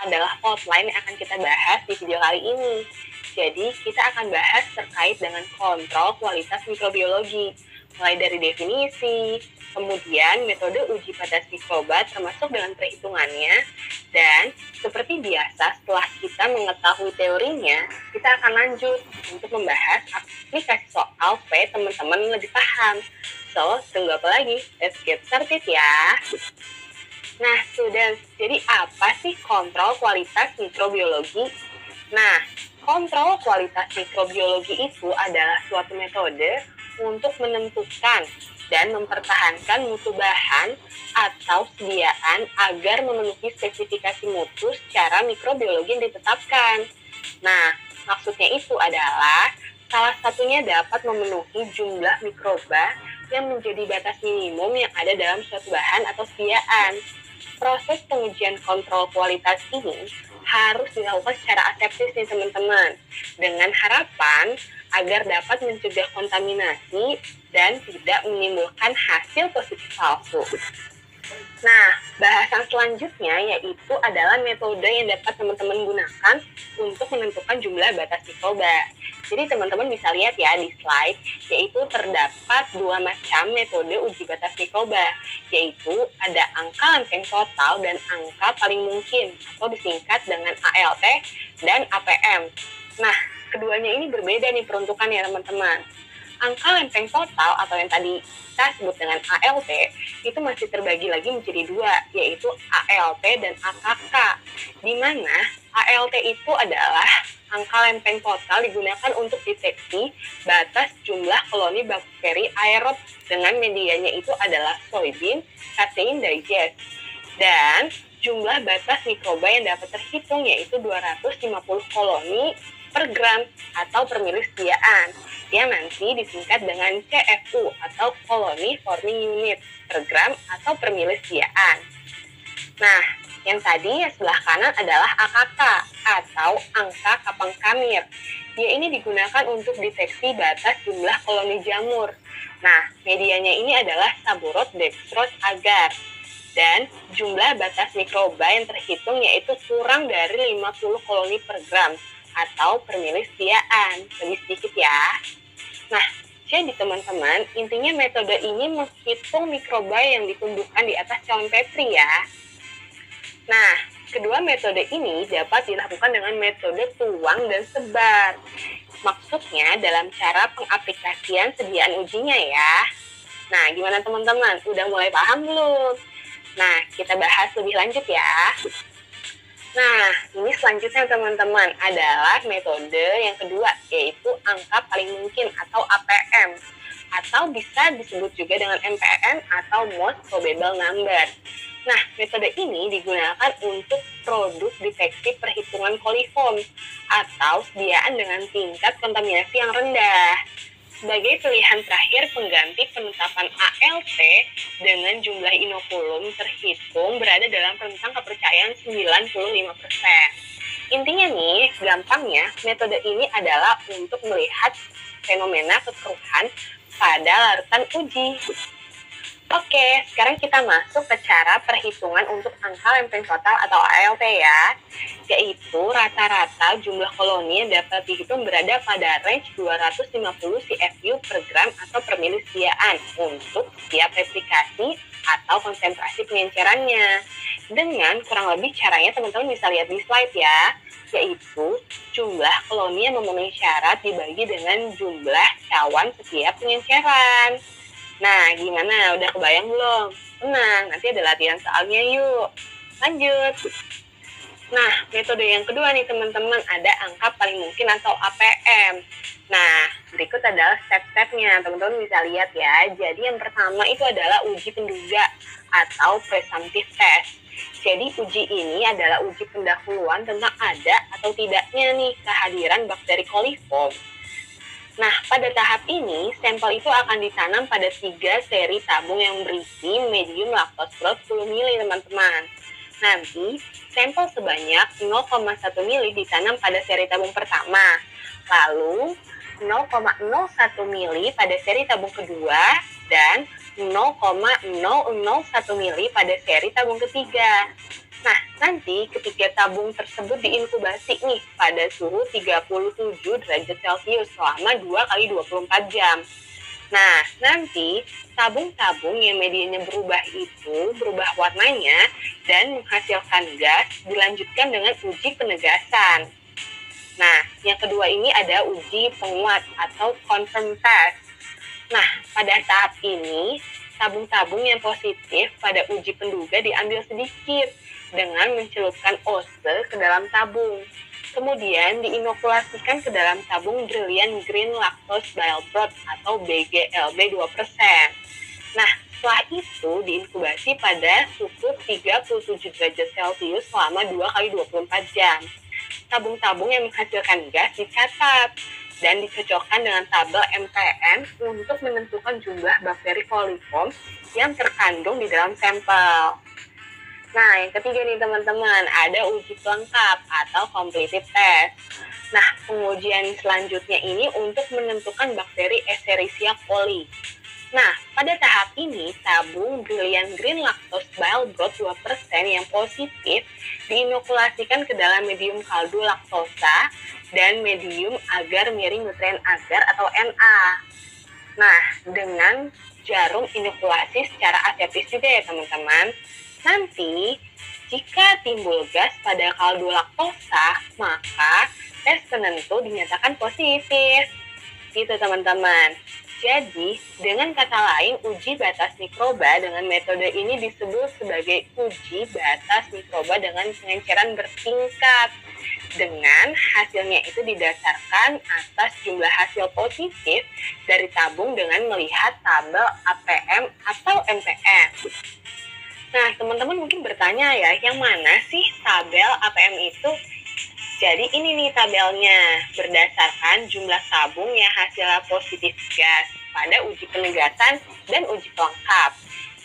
adalah outline yang akan kita bahas di video kali ini. Jadi, kita akan bahas terkait dengan kontrol kualitas mikrobiologi, mulai dari definisi, kemudian metode uji batas mikroba termasuk dengan perhitungannya, dan seperti biasa setelah kita mengetahui teorinya, kita akan lanjut untuk membahas aplikasi soal supaya teman-teman lebih paham. So, tunggu apa lagi? Let's get started ya! Nah, students, jadi apa sih kontrol kualitas mikrobiologi? Nah, kontrol kualitas mikrobiologi itu adalah suatu metode untuk menentukan dan mempertahankan mutu bahan atau sediaan agar memenuhi spesifikasi mutu secara mikrobiologi yang ditetapkan. Nah, maksudnya itu adalah salah satunya dapat memenuhi jumlah mikroba yang menjadi batas minimum yang ada dalam suatu bahan atau sediaan. Proses pengujian kontrol kualitas ini harus dilakukan secara aseptis nih teman-teman, dengan harapan agar dapat mencegah kontaminasi dan tidak menimbulkan hasil positif palsu. Nah, bahasan selanjutnya yaitu adalah metode yang dapat teman-teman gunakan untuk menentukan jumlah batas mikroba. Jadi teman-teman bisa lihat ya di slide, yaitu terdapat dua macam metode uji batas mikroba, yaitu ada angka lempeng total dan angka paling mungkin, atau disingkat dengan ALT dan APM. Nah, keduanya ini berbeda nih peruntukannya teman-teman. Angka lempeng total atau yang tadi kita sebut dengan ALT itu masih terbagi lagi menjadi dua, yaitu ALT dan AKK, di mana ALT itu adalah angka lempeng total digunakan untuk deteksi batas jumlah koloni bakteri aerob dengan medianya itu adalah soybean casein digest, dan jumlah batas mikroba yang dapat terhitung yaitu 250 koloni per gram atau per mili sediaan, yang nanti disingkat dengan CFU atau Colony Forming Unit per gram atau per mili sediaan. Nah, yang tadi yang sebelah kanan adalah AKK atau angka kapang kamir. Dia ini digunakan untuk deteksi batas jumlah koloni jamur. Nah, medianya ini adalah saburot, dextrose, agar. Dan jumlah batas mikroba yang terhitung yaitu kurang dari 50 koloni per gram atau per mili sediaan, lebih sedikit ya. Nah, jadi teman-teman, intinya metode ini menghitung mikroba yang ditumbuhkan di atas cawan Petri ya. Nah, kedua metode ini dapat dilakukan dengan metode tuang dan sebar. Maksudnya dalam cara pengaplikasian sediaan ujinya ya. Nah, gimana teman-teman? Udah mulai paham belum? Nah, kita bahas lebih lanjut ya. Nah, ini selanjutnya teman-teman adalah metode yang kedua, yaitu angka paling mungkin atau APM, atau bisa disebut juga dengan MPN atau Most Probable Number. Nah, metode ini digunakan untuk produk deteksi perhitungan koliform atau sediaan dengan tingkat kontaminasi yang rendah. Sebagai pilihan terakhir pengganti penetapan ALT dengan jumlah inokulum terhitung berada dalam rentang kepercayaan 95%. Intinya nih, gampangnya, metode ini adalah untuk melihat fenomena kekeruhan pada larutan uji. Oke, sekarang kita masuk ke cara perhitungan untuk angka lempeng total atau ALT ya, yaitu rata-rata jumlah koloni yang dapat dihitung berada pada range 250 CFU per gram atau per mili sediaan untuk setiap replikasi atau konsentrasi pengencerannya. Dengan kurang lebih caranya teman-teman bisa lihat di slide ya, yaitu jumlah koloni yang memenuhi syarat dibagi dengan jumlah cawan setiap pengenceran. Nah, gimana? Udah kebayang belum? Tenang, nanti ada latihan soalnya yuk. Lanjut. Nah, metode yang kedua nih teman-teman, ada angka paling mungkin atau APM. Nah, berikut adalah step-stepnya. Teman-teman bisa lihat ya. Jadi yang pertama itu adalah uji penduga atau presumptive test. Jadi uji ini adalah uji pendahuluan tentang ada atau tidaknya nih kehadiran bakteri koliform. Nah, pada tahap ini, sampel itu akan ditanam pada 3 seri tabung yang berisi medium lactose free 10 ml, teman-teman. Nanti, sampel sebanyak 0,1 ml ditanam pada seri tabung pertama, lalu 0,01 ml pada seri tabung kedua, dan 0,0001 mili pada seri tabung ketiga. Nah, nanti ketika tabung tersebut diinkubasi nih pada suhu 37 derajat Celcius selama 2 kali 24 jam. Nah, nanti tabung-tabung yang medianya berubah warnanya dan menghasilkan gas dilanjutkan dengan uji penegasan. Nah, yang kedua ini ada uji penguat atau confirm test. Nah, pada tahap ini, tabung-tabung yang positif pada uji penduga diambil sedikit dengan mencelupkan ose ke dalam tabung. Kemudian diinokulasikan ke dalam tabung Brilliant Green Lactose Bile Broth atau BGLB 2%. Nah, setelah itu diinkubasi pada suhu 37 derajat Celcius selama 2 kali 24 jam. Tabung-tabung yang menghasilkan gas dicatat dan dicocokkan dengan tabel MTM untuk menentukan jumlah bakteri coliform yang terkandung di dalam sampel. Nah, yang ketiga nih teman-teman, ada uji pelengkap atau completed test. Nah, pengujian selanjutnya ini untuk menentukan bakteri Escherichia coli. Nah, pada tahap ini, tabung Brilliant Green Lactose Bile Broth 2% yang positif diinokulasikan ke dalam medium kaldu laktosa dan medium agar miring nutrien agar atau NA. Nah, dengan jarum inokulasi secara aseptis juga ya teman-teman. Nanti, jika timbul gas pada kaldu laktosa, maka tes penentu dinyatakan positif. Gitu teman-teman. Jadi, dengan kata lain, uji batas mikroba dengan metode ini disebut sebagai uji batas mikroba dengan pengenceran bertingkat. Dengan hasilnya itu didasarkan atas jumlah hasil positif dari tabung dengan melihat tabel APM atau MPM. Nah, teman-teman mungkin bertanya ya, yang mana sih tabel APM itu? Jadi ini nih tabelnya, berdasarkan jumlah tabung yang hasilnya positif gas pada uji penegasan dan uji pelengkap.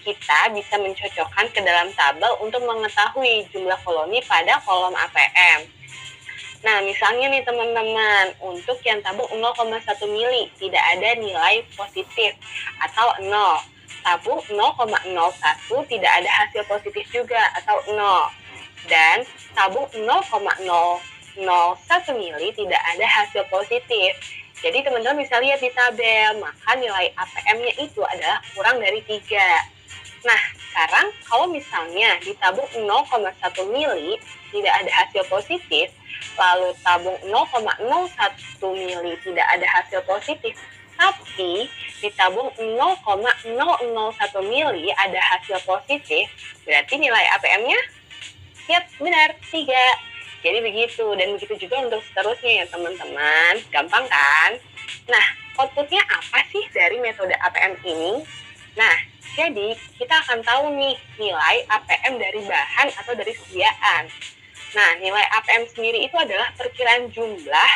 Kita bisa mencocokkan ke dalam tabel untuk mengetahui jumlah koloni pada kolom APM. Nah, misalnya nih teman-teman, untuk yang tabung 0,1 mili tidak ada nilai positif atau 0. Tabung 0,01 tidak ada hasil positif juga atau 0. Dan tabung 0,001 mili tidak ada hasil positif. Jadi teman-teman bisa lihat di tabel, maka nilai APM-nya itu adalah kurang dari 3. Nah, sekarang kalau misalnya di tabung 0,1 mili tidak ada hasil positif, lalu tabung 0,01 mili tidak ada hasil positif, tapi di tabung 0,001 mili ada hasil positif, berarti nilai APM-nya, yap, benar, 3. Jadi begitu, dan begitu juga untuk seterusnya ya teman-teman. Gampang kan? Nah, outputnya apa sih dari metode APM ini? Nah, jadi kita akan tahu nih nilai APM dari bahan atau dari sediaan. Nah, nilai APM sendiri itu adalah perkiraan jumlah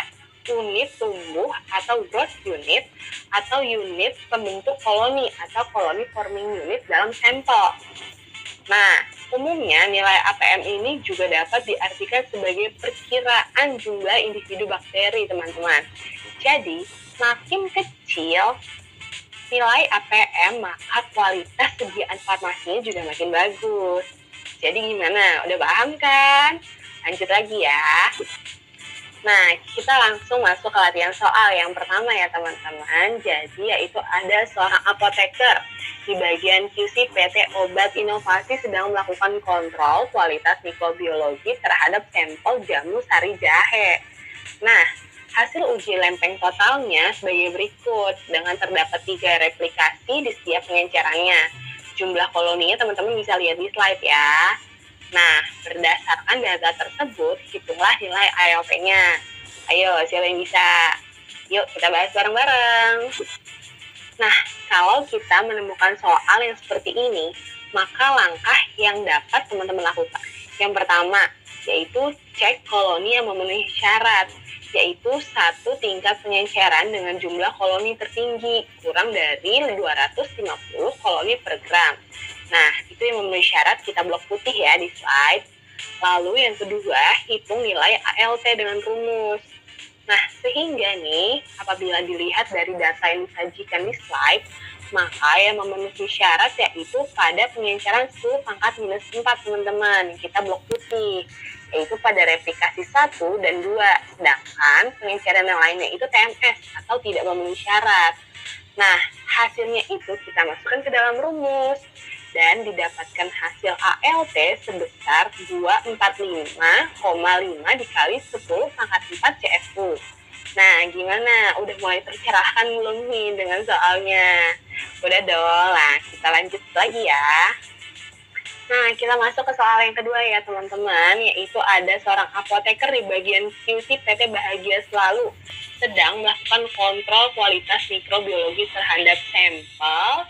unit tumbuh atau growth unit atau unit pembentuk koloni atau colony forming unit dalam sampel. Nah, umumnya nilai APM ini juga dapat diartikan sebagai perkiraan jumlah individu bakteri, teman-teman. Jadi, makin kecil nilai APM, maka kualitas sediaan farmasinya juga makin bagus. Jadi gimana? Udah paham kan? Lanjut lagi ya. Nah, kita langsung masuk ke latihan soal yang pertama ya teman-teman. Jadi yaitu ada seorang apoteker di bagian QC PT Obat Inovasi sedang melakukan kontrol kualitas mikrobiologi terhadap sampel jamu sari jahe. Nah, hasil uji lempeng totalnya sebagai berikut dengan terdapat 3 replikasi di setiap pengencerannya. Jumlah koloninya teman-teman bisa lihat di slide ya. Nah, berdasarkan data tersebut, hitunglah nilai ALP-nya. Ayo, siapa yang bisa? Yuk, kita bahas bareng-bareng. Nah, kalau kita menemukan soal yang seperti ini, maka langkah yang dapat teman-teman lakukan. Yang pertama, yaitu cek koloni yang memenuhi syarat, yaitu 1 tingkat pengenceran dengan jumlah koloni tertinggi, kurang dari 250 koloni per gram. Nah, itu yang memenuhi syarat, kita blok putih ya di slide. Lalu yang kedua, hitung nilai ALT dengan rumus. Nah, sehingga nih, apabila dilihat dari data yang disajikan di slide, Maka yang memenuhi syarat yaitu pada pengenceran 10 pangkat minus 4 teman-teman. Kita blok putih, yaitu pada replikasi 1 dan 2. Sedangkan pengenceran yang lainnya itu TMS atau tidak memenuhi syarat. Nah, hasilnya itu kita masukkan ke dalam rumus dan didapatkan hasil ALT sebesar 245,5 dikali 10 pangkat 4 CFU. Nah, gimana? Udah mulai tercerahkan belum nih dengan soalnya? Udah dong, nah kita lanjut lagi ya. Nah, kita masuk ke soal yang kedua ya teman-teman, yaitu ada seorang apoteker di bagian QC PT Bahagia Selalu sedang melakukan kontrol kualitas mikrobiologi terhadap sampel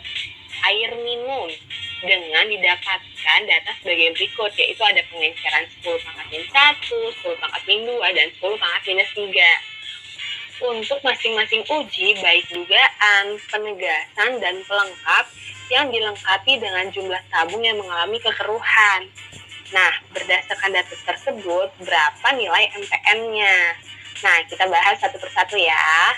air minum dengan didapatkan data sebagai berikut, yaitu ada pengenceran 10 pangkat min 1, 10 pangkat min 2, dan 10 pangkat minus 3. Untuk masing-masing uji, baik dugaan, penegasan, dan pelengkap yang dilengkapi dengan jumlah tabung yang mengalami kekeruhan. Nah, berdasarkan data tersebut, berapa nilai MPN-nya? Nah, kita bahas satu persatu ya.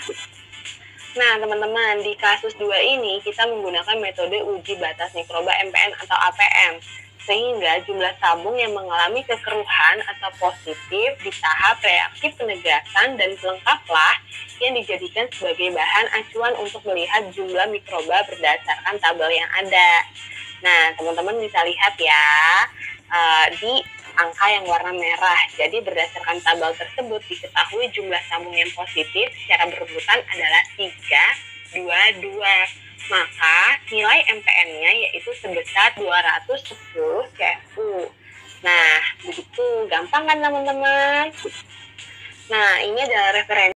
Nah, teman-teman, di kasus 2 ini kita menggunakan metode uji batas mikroba MPN atau APM, sehingga jumlah tabung yang mengalami kekeruhan atau positif di tahap reaksi penegasan dan pelengkaplah yang dijadikan sebagai bahan acuan untuk melihat jumlah mikroba berdasarkan tabel yang ada. Nah, teman-teman bisa lihat ya di angka yang warna merah. Jadi berdasarkan tabel tersebut diketahui jumlah tabung yang positif secara berebutan adalah 3, 2, 2. Maka nilai MPN-nya yaitu sebesar 210 CFU. Nah, begitu gampang kan teman-teman? Nah, ini adalah referensi